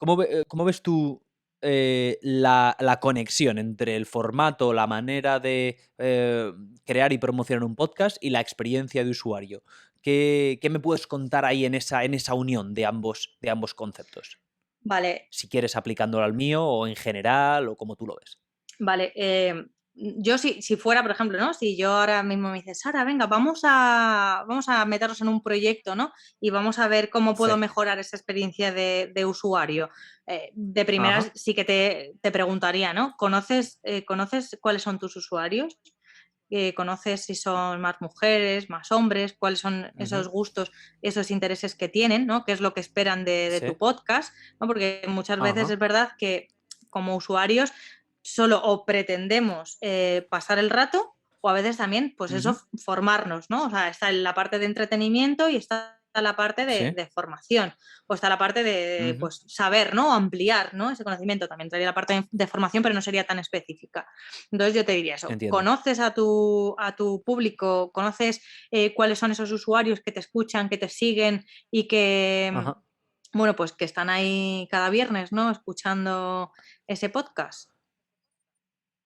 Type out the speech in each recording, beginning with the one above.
cómo ves tú la conexión entre el formato, la manera de crear y promocionar un podcast y la experiencia de usuario? ¿Qué me puedes contar ahí en esa unión de ambos conceptos? Vale, Si quieres aplicándolo al mío o en general o como tú lo ves. vale. Yo si fuera, por ejemplo, ¿no? Si yo ahora mismo me dices, Sara, venga, vamos a meternos en un proyecto, ¿no? Y vamos a ver cómo Sí. puedo mejorar esa experiencia de usuario. De primeras Ajá. sí que te preguntaría, ¿no? ¿Conoces cuáles son tus usuarios? ¿Conoces si son más mujeres, más hombres? ¿Cuáles son Ujú. esos gustos, esos intereses que tienen, ¿no? ¿Qué es lo que esperan de Sí. tu podcast? ¿No? Porque muchas veces Ajá. es verdad que como usuarios solo o pretendemos pasar el rato o a veces también, pues eso, Ujú. formarnos, ¿no? O sea, está la parte de entretenimiento y está la parte Sí. de formación, o está la parte de, Ujú. pues, saber, ¿no? Ampliar, ¿no? Ese conocimiento. También traería la parte de formación, pero no sería tan específica. Entonces yo te diría eso, Entiendo. ¿conoces a tu público? ¿Conoces cuáles son esos usuarios que te escuchan, que te siguen y que, Ajá. bueno, pues que están ahí cada viernes, ¿no? Escuchando ese podcast.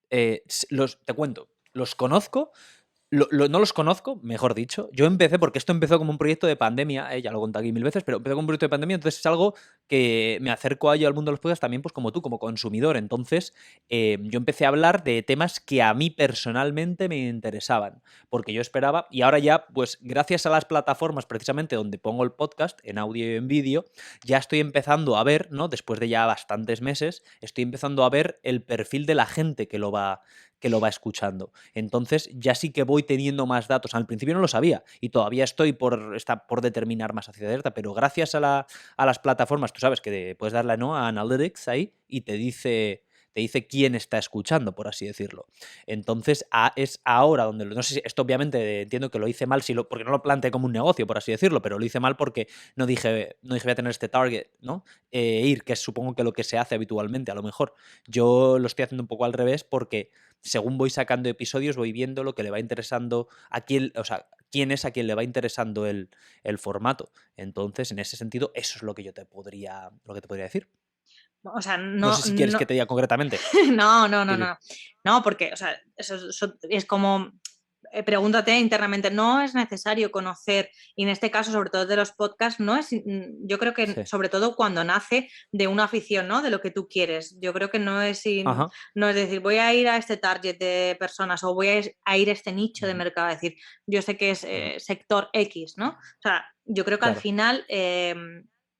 Te cuento, los conozco. No los conozco, mejor dicho. Yo empecé, porque esto empezó como un proyecto de pandemia, ya lo conté aquí mil veces, pero empezó como un proyecto de pandemia, entonces es algo que me acerco a ello al mundo de los podcasts también, pues como tú, como consumidor. Entonces, yo empecé a hablar de temas que a mí personalmente me interesaban, porque yo esperaba, y ahora ya, pues gracias a las plataformas precisamente donde pongo el podcast, en audio y en vídeo, ya estoy empezando a ver, ¿no? Después de ya bastantes meses, estoy empezando a ver el perfil de la gente que lo va escuchando. Entonces ya sí que voy teniendo más datos. Al principio no lo sabía y todavía estoy por determinar más hacia alerta, pero gracias a las plataformas, tú sabes que puedes darle, ¿no?, a Analytics ahí y te dice quién está escuchando, por así decirlo. Entonces es ahora donde, no sé si, esto obviamente entiendo que lo hice mal, porque no lo planteé como un negocio, por así decirlo, pero lo hice mal porque no dije voy a tener este target, ¿no? Que es supongo que lo que se hace habitualmente, a lo mejor. Yo lo estoy haciendo un poco al revés porque según voy sacando episodios, voy viendo lo que le va interesando a quién, o sea, quién es a quien le va interesando el formato. Entonces, en ese sentido, eso es lo que te podría decir. O sea, No no, sé si quieres no, que te diga concretamente. no, no, no, Sí, sí. no. No, porque, o sea, eso es como, pregúntate internamente, no es necesario conocer, y en este caso, sobre todo de los podcasts, no es, yo creo que Sí. sobre todo cuando nace de una afición, ¿no? De lo que tú quieres. Yo creo que Ajá. no es decir, voy a ir a este target de personas o voy a ir a este nicho de Ujú. mercado, es decir, yo sé que es Ujú. sector X, ¿no? O sea, yo creo que al Claro. final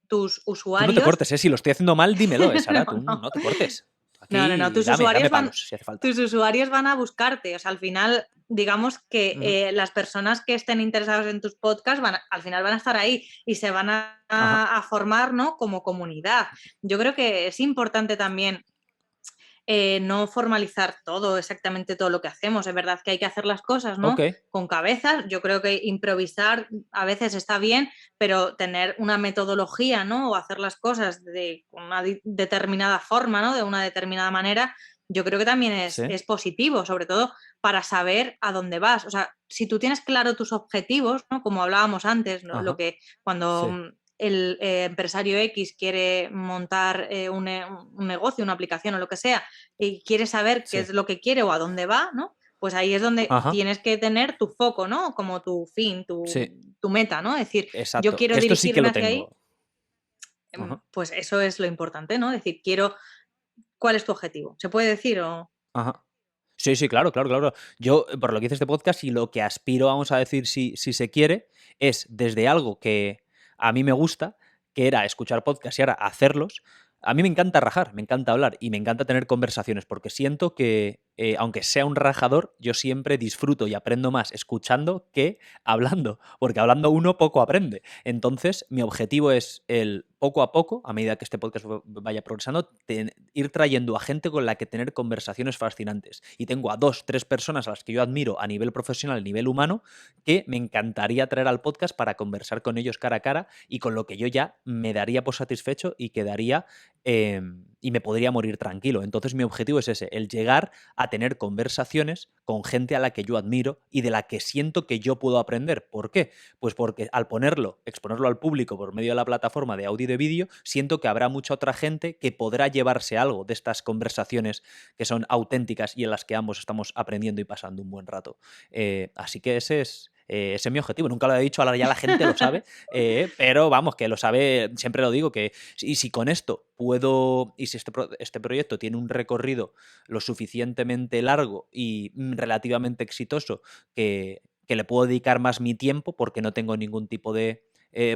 tus Tú no te usuarios cortes, ¿eh? Si lo estoy haciendo mal, dímelo, Sara. no, Tú no. no te cortes. No. Aquí dame palos si hace falta. Tus usuarios van a buscarte. O sea, al final, digamos que Ujú. las personas que estén interesadas en tus podcasts al final van a estar ahí y se van Ajá. a formar, ¿no? Como comunidad. Yo creo que es importante también no formalizar todo, exactamente todo lo que hacemos. Es verdad que hay que hacer las cosas, Ok. ¿no? Con cabeza. Yo creo que improvisar a veces está bien, pero tener una metodología, ¿no? O hacer las cosas de una determinada forma, ¿no? De una determinada manera, yo creo que también Sí. es positivo, sobre todo para saber a dónde vas. O sea, si tú tienes claro tus objetivos, ¿no? Como hablábamos antes, ¿no? Lo Ajá. que cuando Sí. el empresario X quiere montar un negocio, una aplicación o lo que sea, y quiere saber qué Sí. es lo que quiere o a dónde va, ¿no? Pues ahí es donde Ajá. tienes que tener tu foco, ¿no? Como tu fin, Sí. tu meta, ¿no? Es decir, yo Exacto. quiero Esto sí que dirigirme lo hacia ahí, tengo. Ajá. pues eso es lo importante, ¿no? Es decir, ¿cuál es tu objetivo? ¿Se puede decir o...? Ajá. Sí, sí, claro, claro, claro. Yo, por lo que hice este podcast y lo que aspiro, vamos a decir, si se quiere, es desde algo que a mí me gusta, que era escuchar podcasts y ahora hacerlos. A mí me encanta rajar, me encanta hablar y me encanta tener conversaciones porque siento que, aunque sea un rajador, yo siempre disfruto y aprendo más escuchando que hablando, porque hablando uno poco aprende. Entonces, mi objetivo es el poco a poco, a medida que este podcast vaya progresando, ir trayendo a gente con la que tener conversaciones fascinantes. Y tengo a 2, 3 personas a las que yo admiro a nivel profesional, a nivel humano, que me encantaría traer al podcast para conversar con ellos cara a cara y con lo que yo ya me daría por satisfecho y quedaría y me podría morir tranquilo. Entonces mi objetivo es ese, el llegar a tener conversaciones con gente a la que yo admiro y de la que siento que yo puedo aprender. ¿Por qué? Pues porque al exponerlo al público por medio de la plataforma de audio y de vídeo, siento que habrá mucha otra gente que podrá llevarse algo de estas conversaciones que son auténticas y en las que ambos estamos aprendiendo y pasando un buen rato. Así que ese es mi objetivo. Nunca lo he dicho, ahora ya la gente lo sabe, pero vamos, que lo sabe, siempre lo digo, que y si con esto puedo, y si este proyecto tiene un recorrido lo suficientemente largo y relativamente exitoso que le puedo dedicar más mi tiempo porque no tengo ningún tipo de...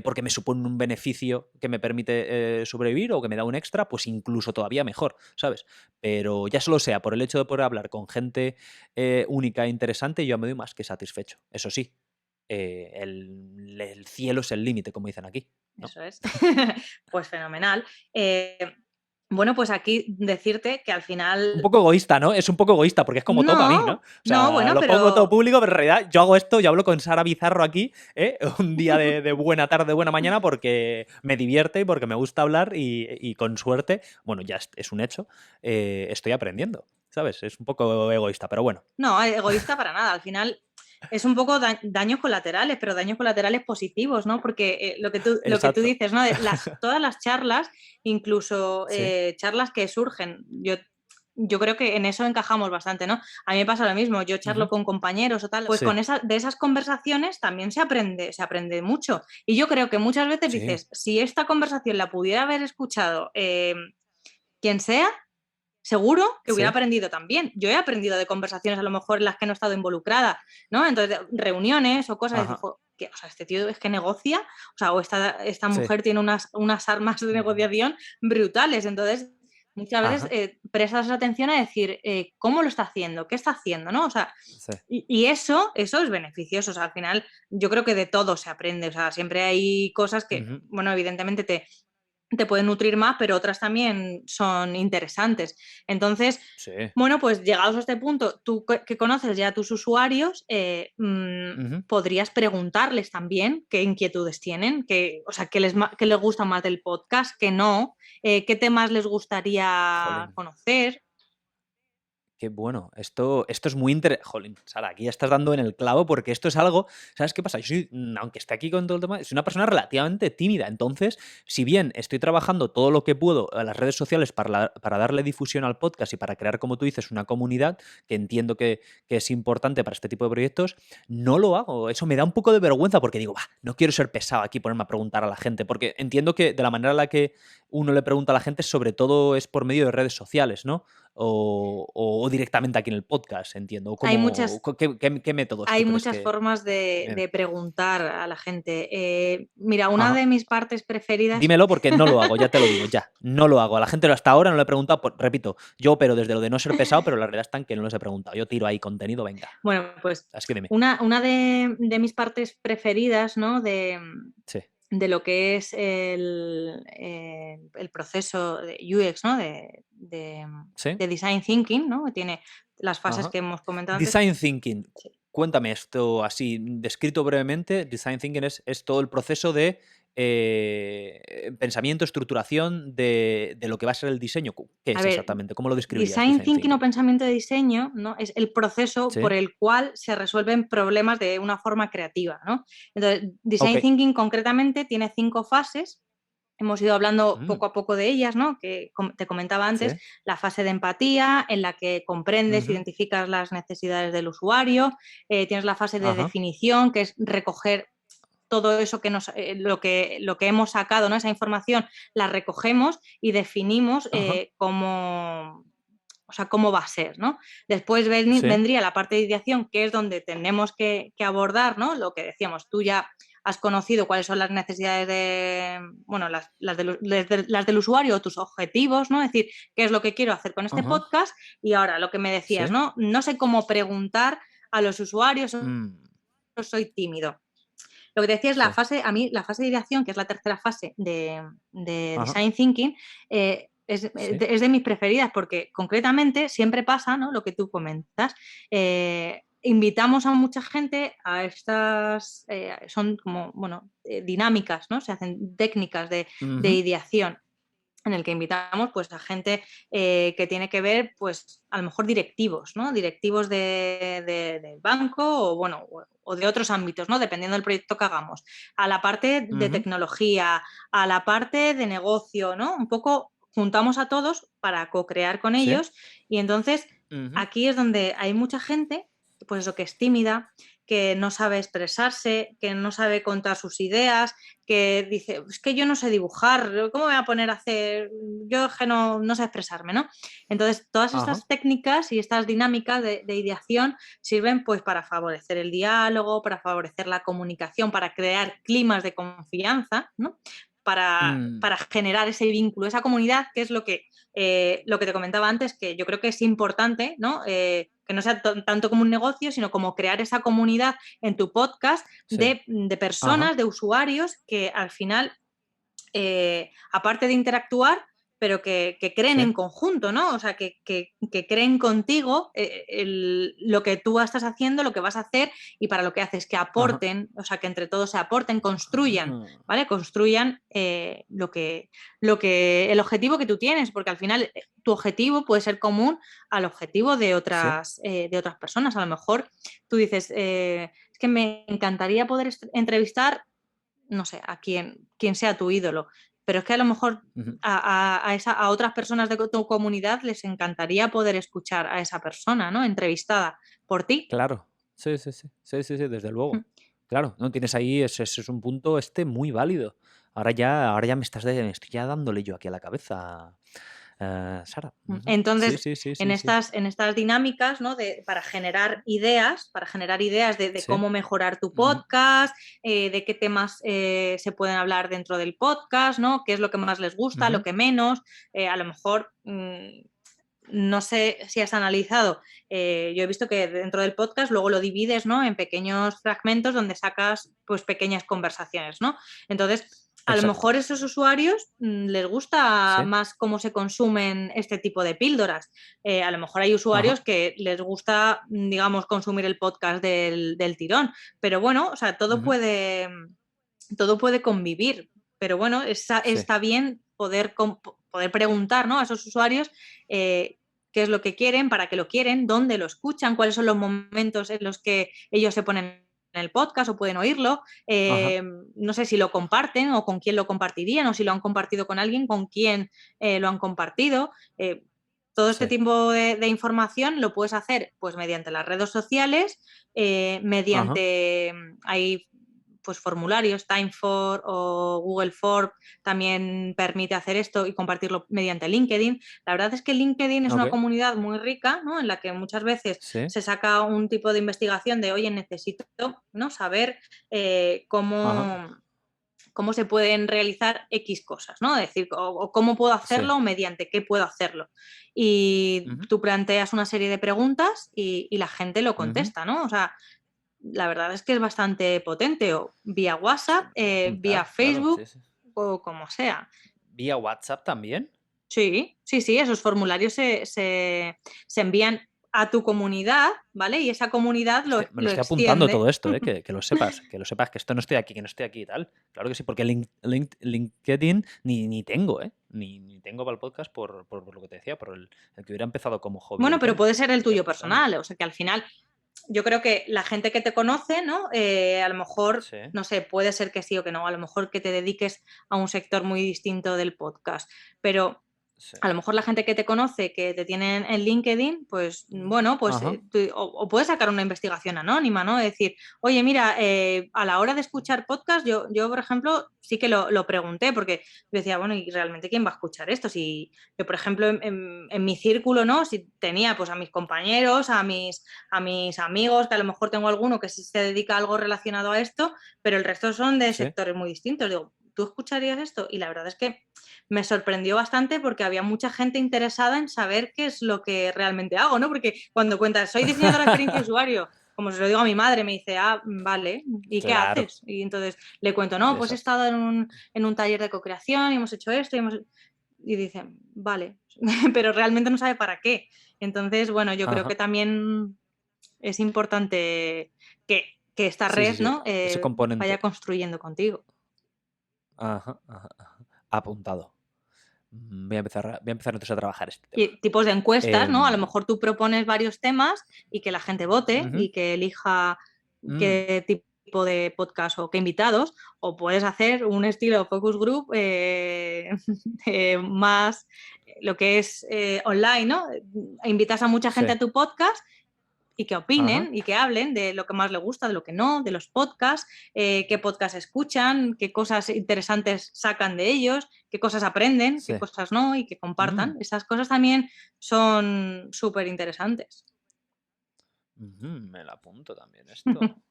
porque me supone un beneficio que me permite sobrevivir o que me da un extra, pues incluso todavía mejor, ¿sabes? Pero ya solo sea por el hecho de poder hablar con gente única e interesante, yo me doy más que satisfecho. Eso sí, el cielo es el límite, como dicen aquí, ¿no? Eso es. Pues fenomenal. Bueno, pues aquí decirte que al Un final... poco egoísta, ¿no? Es un poco egoísta porque es como todo para mí, ¿no? No, O no, sea, bueno, lo pongo todo pero público, pero en realidad yo hago esto, yo hablo con Sara Bizarro aquí, un día de buena tarde, buena mañana, porque me divierte y porque me gusta hablar y con suerte, bueno, ya es un hecho, estoy aprendiendo, ¿sabes? Es un poco egoísta, pero bueno. no, egoísta para nada. Al final es un poco daños colaterales, pero daños colaterales positivos, ¿no? Porque lo que tú Exacto. dices, ¿no? Todas las charlas, incluso Sí. charlas que surgen, yo creo que en eso encajamos bastante, ¿no? A mí me pasa lo mismo, yo charlo Ujú. con compañeros o tal, pues Sí. de esas conversaciones también se aprende mucho. Y yo creo que muchas veces Sí. dices, si esta conversación la pudiera haber escuchado quien sea, seguro que hubiera Sí. aprendido también. Yo he aprendido de conversaciones a lo mejor en las que no he estado involucrada, ¿no? Entonces, reuniones o cosas, Ajá. o sea, este tío es que negocia, o sea, o esta Sí. mujer tiene unas armas de negociación brutales. Entonces, muchas veces Ajá. prestas atención a decir cómo lo está haciendo, qué está haciendo, ¿no? O sea, Sí. y eso es beneficioso. O sea, al final, yo creo que de todo se aprende. O sea, siempre hay cosas que, Ujú. bueno, evidentemente te pueden nutrir más, pero otras también son interesantes. Entonces, Sí. bueno, pues llegados a este punto, tú que conoces ya a tus usuarios, Ujú. podrías preguntarles también qué inquietudes tienen, o sea, qué les gusta más del podcast, qué no, qué temas les gustaría Jolín. conocer. Qué bueno. Esto es muy interesante. Jolín, Sara, aquí ya estás dando en el clavo porque esto es algo. ¿Sabes qué pasa? Yo soy, aunque esté aquí con todo el tema, soy una persona relativamente tímida. Entonces, si bien estoy trabajando todo lo que puedo en las redes sociales para darle difusión al podcast y para crear, como tú dices, una comunidad que entiendo que es importante para este tipo de proyectos, no lo hago. Eso me da un poco de vergüenza porque digo, "Bah, no quiero ser pesado aquí ponerme a preguntar a la gente", porque entiendo que de la manera en la que uno le pregunta a la gente, sobre todo es por medio de redes sociales, ¿no? O directamente aquí en el podcast, entiendo. O Hay muchas, ¿qué métodos Hay tú crees muchas que...? formas Bien. de preguntar a la gente. Mira, una Ajá. de mis partes preferidas. Dímelo porque no lo hago, ya te lo digo, ya. No lo hago. A la gente hasta ahora no le he preguntado, repito, yo pero desde lo de no ser pesado, pero la realidad está en que no les he preguntado. Yo tiro ahí contenido, venga. Bueno, pues Así que dime. una de mis partes preferidas, ¿no? Sí. De lo que es el proceso de UX, ¿no? ¿Sí? De design thinking, ¿no? Que tiene las fases Ajá. que hemos comentado antes. Design thinking. Sí. Cuéntame esto así, descrito brevemente. Design thinking es todo el proceso de pensamiento, estructuración de lo que va a ser el diseño. ¿Qué A es ver, exactamente? ¿Cómo lo describirías, design design thinking o thinking? pensamiento de diseño, ¿no? Es el proceso por ¿Sí? el cual se resuelven problemas de una forma creativa, ¿no? Entonces, Ok. design thinking concretamente tiene 5 fases. Hemos ido hablando Mm, poco a poco de ellas, ¿no? Que te comentaba antes, sí. la fase de empatía, en la que comprendes, Ujú. identificas las necesidades del usuario. Tienes la fase de Ajá. definición, que es recoger todo eso lo que hemos sacado, ¿no? Esa información la recogemos y definimos Ajá. cómo, o sea, cómo va a ser, ¿no? Después Sí. vendría la parte de ideación, que es donde tenemos que abordar, ¿no? Lo que decíamos, tú ya has conocido cuáles son las necesidades de, bueno, las del usuario o tus objetivos, ¿no? Es decir, qué es lo que quiero hacer con este Ajá. podcast y ahora lo que me decías, Sí. ¿no? No sé cómo preguntar a los usuarios, o Mm, soy tímido. Lo que te decía es sí. a mí la fase de ideación, que es la tercera fase de Ajá. design thinking, Sí. es de mis preferidas porque concretamente siempre pasa, ¿no? Lo que tú comentas. Invitamos a mucha gente a estas, son como, bueno, dinámicas, ¿no? Se hacen técnicas de Ujú. ideación. en el que invitamos pues a gente que tiene que ver, pues a lo mejor directivos, ¿no? Directivos del banco o bueno, o de otros ámbitos, ¿no? Dependiendo del proyecto que hagamos. A la parte de Ujú. tecnología, a la parte de negocio, ¿no? Un poco juntamos a todos para co-crear con Sí. ellos y entonces Ujú. aquí es donde hay mucha gente, pues eso, que es tímida, que no sabe expresarse, que no sabe contar sus ideas, que dice, es que yo no sé dibujar, ¿cómo me voy a poner a hacer? Yo es que no sé expresarme, ¿no? Entonces, todas Ajá. estas técnicas y estas dinámicas de ideación sirven pues para favorecer el diálogo, para favorecer la comunicación, para crear climas de confianza, ¿no? Mm, Para generar ese vínculo, esa comunidad, que es lo que te comentaba antes, que yo creo que es importante, ¿no? Que no sea tanto como un negocio, sino como crear esa comunidad en tu podcast sí. de Ajá. personas, de usuarios que al final, aparte de interactuar, pero que creen Sí. en conjunto, ¿no? O sea, que creen contigo lo que tú estás haciendo, lo que vas a hacer y para lo que haces, que Ajá. aporten, o sea, que entre todos se aporten, construyan, Ah, ¿vale? Construyan el objetivo que tú tienes, porque al final tu objetivo puede ser común al objetivo sí. de otras personas. A lo mejor tú dices, es que me encantaría poder entrevistar no sé, quien sea tu ídolo. Pero es que a lo mejor Ujú. a otras personas de tu comunidad les encantaría poder escuchar a esa persona, ¿no? Entrevistada por ti. Claro. Sí, sí, sí. Sí, sí, sí, desde luego. Claro, no tienes ahí, ese es un punto muy válido. Ahora ya me estoy ya dándole yo aquí a la cabeza, Sara. Ujú. Sí, Entonces, sí, sí, sí, sí. en estas dinámicas, ¿no? Para generar ideas de Sí. cómo mejorar tu Ujú. podcast, de qué temas se pueden hablar dentro del podcast, ¿no? Qué es lo que más les gusta, lo Ujú. que menos. A lo mejor no sé si has analizado, yo he visto que dentro del podcast luego lo divides, ¿no? En pequeños fragmentos donde sacas pues pequeñas conversaciones, ¿no? Entonces, a lo Exacto. mejor a esos usuarios les gusta Sí. más cómo se consumen este tipo de píldoras. A lo mejor hay Ajá. usuarios que les gusta, digamos, consumir el podcast del tirón, pero bueno, o sea, Ujú. todo puede convivir, pero bueno, Sí. está bien poder preguntar, ¿no? A esos usuarios qué es lo que quieren, para qué lo quieren, dónde lo escuchan, cuáles son los momentos en los que ellos se ponen en el podcast o pueden oírlo. Ajá. No sé si lo comparten o con quién lo compartirían o si lo han compartido con alguien, con quién lo han compartido. Todo este Sí. tipo de información lo puedes hacer pues mediante las redes sociales, Ajá. hay pues formularios, Timefor o Google Form también permite hacer esto y compartirlo mediante LinkedIn. La verdad es que LinkedIn es una Okey. comunidad muy rica, ¿no? En la que muchas veces Sí. se saca un tipo de investigación de, oye, necesito, ¿no? Saber Ajá. cómo se pueden realizar X cosas, ¿no? Es decir, o cómo puedo Sí. hacerlo o mediante qué puedo hacerlo. Y Ujú. tú planteas una serie de preguntas y la gente lo Ujú. contesta, ¿no? O sea, la verdad es que es bastante potente, o vía Pues WhatsApp, lo voy a vía apuntar, claro, sí, Facebook sí. o como sea. ¿Vía WhatsApp también? Sí, sí, sí, esos formularios se envían a tu comunidad, ¿vale? Y esa comunidad Hostia, me lo lo estoy apuntando todo extiende. esto, que lo sepas, que esto no estoy aquí, que no estoy aquí y tal. Claro que sí, porque LinkedIn ni tengo, ¿eh? Ni tengo para el podcast por lo que te decía, por el que hubiera empezado como hobby Bueno, el pero tema. puede ser el Me estoy tuyo apuntando. personal, o sea que al final yo creo que la gente que te conoce, ¿no? A lo mejor, Sí, no sé, puede ser que sí o que no, a lo mejor que te dediques a un sector muy distinto del podcast, pero sí. a lo mejor la gente que te conoce, que te tiene en LinkedIn, pues bueno, pues Ajá. o puedes sacar una investigación anónima, ¿no? Decir, oye, mira, a la hora de escuchar podcast, yo por ejemplo, sí que lo pregunté, porque yo decía, bueno, ¿y realmente quién va a escuchar esto? Si yo, por ejemplo, en mi círculo, ¿no? Si tenía pues a mis compañeros, a mis amigos, que a lo mejor tengo alguno que sí se dedica a algo relacionado a esto, pero el resto son de Sí. sectores muy distintos. Digo, ¿tú escucharías esto? Y la verdad es que me sorprendió bastante porque había mucha gente interesada en saber qué es lo que realmente hago, ¿no? Porque cuando cuentas, soy diseñadora de experiencia de usuario, como se lo digo a mi madre, me dice, ah, vale, ¿y qué Claro. haces? Y entonces le cuento, no, pues he Exacto. estado en un taller de co-creación y hemos hecho esto y dicen, vale, pero realmente no sabe para qué. Entonces, bueno, yo creo Ajá. que también es importante que esta Sí, sí, red, sí. ¿no? Ese Vaya componente. construyendo contigo. Ajá, ajá, ajá. Apuntado. Voy a empezar entonces a trabajar este tema. Y tipos de encuestas, ¿no? A lo Em, mejor tú propones varios temas y que la gente vote ujú, y que elija mm, qué tipo de podcast o qué invitados, o puedes hacer un estilo focus group más lo que es online, ¿no? Invitas a mucha sí, gente a tu podcast y que ajá, opinen y que hablen de lo que más les gusta, de lo que no, de los podcasts, qué podcasts escuchan, qué cosas interesantes sacan de ellos, qué cosas aprenden, qué sí. cosas no y que Mm, compartan. Esas cosas también son súper interesantes. me la apunto también esto.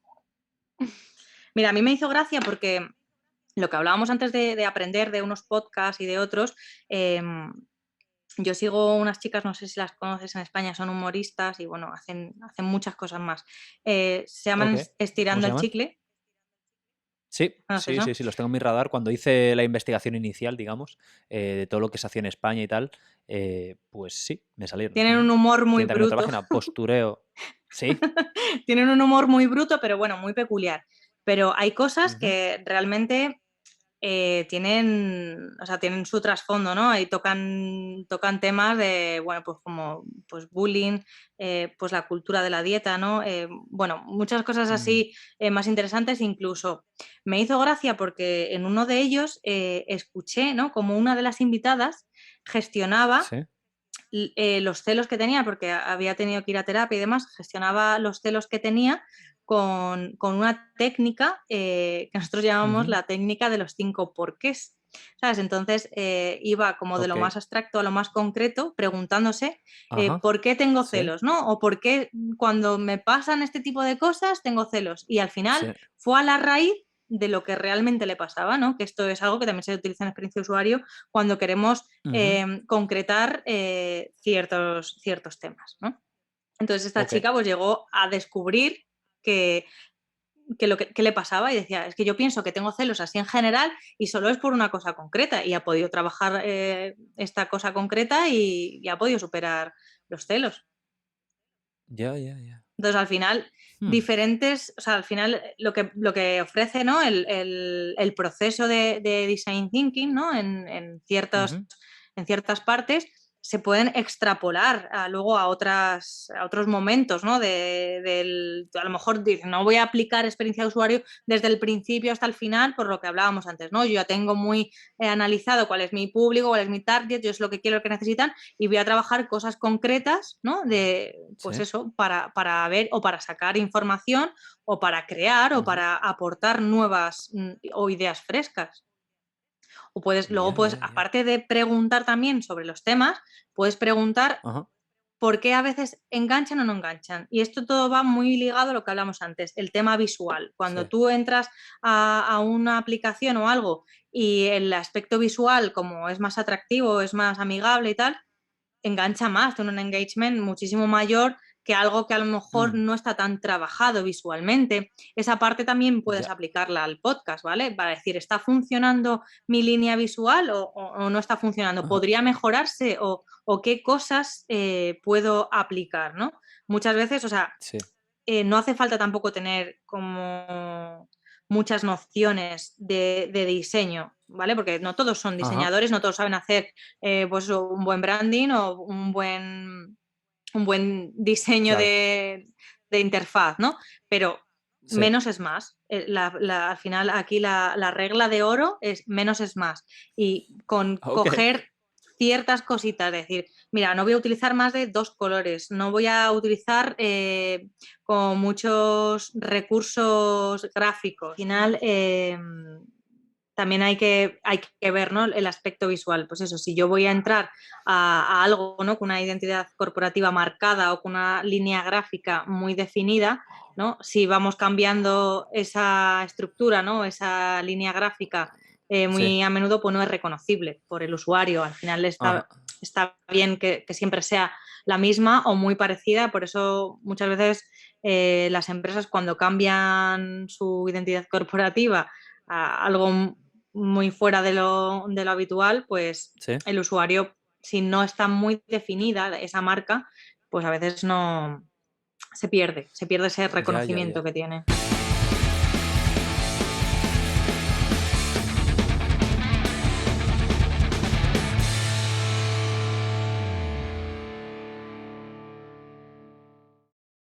Mira, a mí me hizo gracia porque lo que hablábamos antes de aprender de unos podcasts y de otros, yo sigo unas chicas, no sé si las conoces en España, son humoristas y bueno, hacen muchas cosas más. Se llaman Ok. ¿Cómo Estirando se el llaman? Chicle, Sí, ¿conoces, sí, no? sí, sí, los tengo en mi radar. Cuando hice la investigación inicial, digamos, de todo lo que se hacía en España y tal, pues sí, me salieron. Tienen Ujú. un humor muy Tienen también otra bruto. página, Postureo. Sí. Tienen un humor muy bruto, pero bueno, muy peculiar. Pero hay cosas Ujú, que realmente tienen, o sea, tienen su trasfondo, ¿no? Ahí tocan temas de, bueno, pues como pues bullying, pues la cultura de la dieta, ¿no? Bueno, muchas cosas mm, así más interesantes. Incluso me hizo gracia porque en uno de ellos escuché, ¿no? Como una de las invitadas gestionaba sí. los celos que tenía, porque había tenido que ir a terapia y demás, gestionaba los celos que tenía con una técnica que nosotros llamamos Ujú, la técnica de los 5 porqués. ¿Sabes? Entonces iba como de lo ok. más abstracto a lo más concreto, preguntándose Ajá. por qué tengo Sí, celos, ¿no? O por qué cuando me pasan este tipo de cosas tengo celos. Y al final sí. fue a la raíz de lo que realmente le pasaba, ¿no? Que esto es algo que también se utiliza en experiencia de usuario cuando queremos Ujú, concretar ciertos temas, ¿no? Entonces esta ok. chica pues llegó a descubrir que, que le pasaba y decía, es que yo pienso que tengo celos así en general y solo es por una cosa concreta y ha podido trabajar esta cosa concreta y ha podido superar los celos. Ya, ya, ya. Entonces, al final, Hmm, o sea, al final lo que ofrece, ¿no? El proceso de design thinking, ¿no? ujú, En ciertas partes se pueden extrapolar luego a otros momentos, ¿no? A lo mejor dice, no voy a aplicar experiencia de usuario desde el principio hasta el final, por lo que hablábamos antes, ¿no? Yo ya tengo muy analizado cuál es mi público, cuál es mi target, yo es lo que quiero, lo que necesitan, y voy a trabajar cosas concretas, ¿no? Pues sí. eso, para ver o para sacar información o para crear o Ujú, para aportar nuevas o ideas frescas. O luego ya, puedes, ya, ya. aparte de preguntar también sobre los temas, puedes preguntar Ajá. por qué a veces enganchan o no enganchan. Y esto todo va muy ligado a lo que hablamos antes, el tema visual. Cuando Sí. tú entras a una aplicación o algo y el aspecto visual, como es más atractivo, es más amigable y tal, engancha más, tiene un engagement muchísimo mayor que algo que a lo mejor Mm, no está tan trabajado visualmente. Esa parte también puedes ya. aplicarla al podcast, ¿vale? Para decir, ¿está funcionando mi línea visual o no está funcionando? Ajá. ¿Podría mejorarse o qué cosas puedo aplicar, ¿no? Muchas veces, o sea, Sí. no hace falta tampoco tener como muchas nociones de diseño, ¿vale? Porque no todos son Ajá. diseñadores, no todos saben hacer pues, un buen branding o un buen diseño Claro. de interfaz, ¿no? Pero Sí. menos es más. Al final aquí la regla de oro es menos es más. Y con Ok. coger ciertas cositas, es decir, mira, no voy a utilizar más de 2 colores, no voy a utilizar con muchos recursos gráficos. Al final, también hay que ver, ¿no? El aspecto visual. Pues eso, si yo voy a entrar a algo, ¿no? Con una identidad corporativa marcada o con una línea gráfica muy definida, ¿no? Si vamos cambiando esa estructura, ¿no? Esa línea gráfica Sí. muy a menudo, pues no es reconocible por el usuario. Al final Ajá. está bien que siempre sea la misma o muy parecida, por eso muchas veces las empresas cuando cambian su identidad corporativa a algo muy fuera de lo habitual, pues Sí. el usuario, si no está muy definida esa marca, pues a veces no se pierde ese Ya, ya, reconocimiento ya. que tiene.